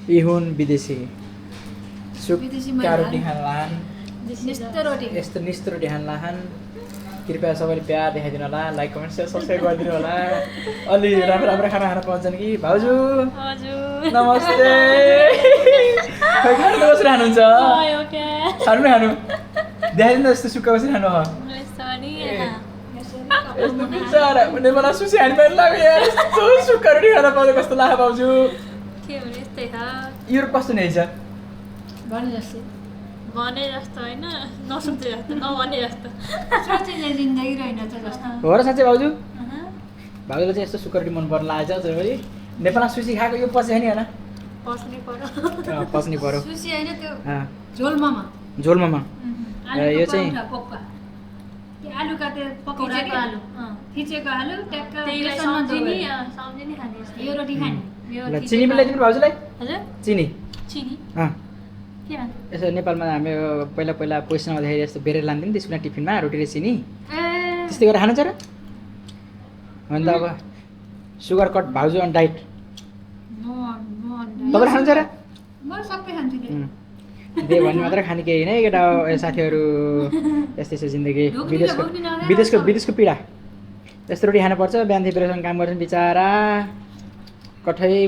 इहुन विदेशी सुक्का रोटी खान लाहान यस्तो निस्तो रोटी खान लाहान कृपया सबैले प्यार देखाइदिनु होला लाइक कमेन्ट सेयर सब्सक्राइब गरिदिनु होला अलि राम्रो राम्रो खाना खान पाउँछन् कि भाउजू नमस्ते खै खानु त कसरी खानुहुन्छ खानु न खानु देखाइदिनु न यस्तो सुक्का कसरी खानु हो यस्तो बिचारा नेपालमा सुसी हानी पनि लाग्यो यार यस्तो सुक्का रोटी खान पाउँदा कस्तो लाग्यो भाउजू युरोप कस्तो नि छ भने जस्तो होइन नसोचे जस्तो नभने जस्तो सोचेले जिन्दगी रहेन त जस्तो हो र साँच्चै भाउजू भाउजूले चाहिँ यस्तो सुक्का रोटी मन पर्न लागेको छ है नेपालमा सुसी खाएको यो पछि होइन पस्नै पर्यो पस्नी पर्यो सुसी हैन त्यो झोलमामा झोलमामा यो चाहिँ आलु काटे पकाउँदा आलु खिचेको आलु ट्याक्क त्यहीलाई सम्झिनी सम्झिनी खाने यो रोटी खाने ल चिनी पनि ल्याइदिनु भाउजूलाई हजुर चिनी चिनी के भन्छ यसो नेपालमा हामी पहिला पहिला पैसा नहुँदाखेरि यस्तो बेरेर लान्थ्यौँ नि त्यसमा टिफिनमा रोटी र चिनी त्यस्तै गरेर खानुहुन्छ र अन्त अब सुगर कट भाउजू अन डाइट तपाईँले खानुहुन्छ र म सबै खान्छु नि दे भन्ने मात्र खाने केही होइन केटा साथीहरू यस्तै छ जिन्दगी विदेशको पीडा यस्तो रोटी खानुपर्छ बिहान बेलासम्म काम गर्छन् बिचारा कठै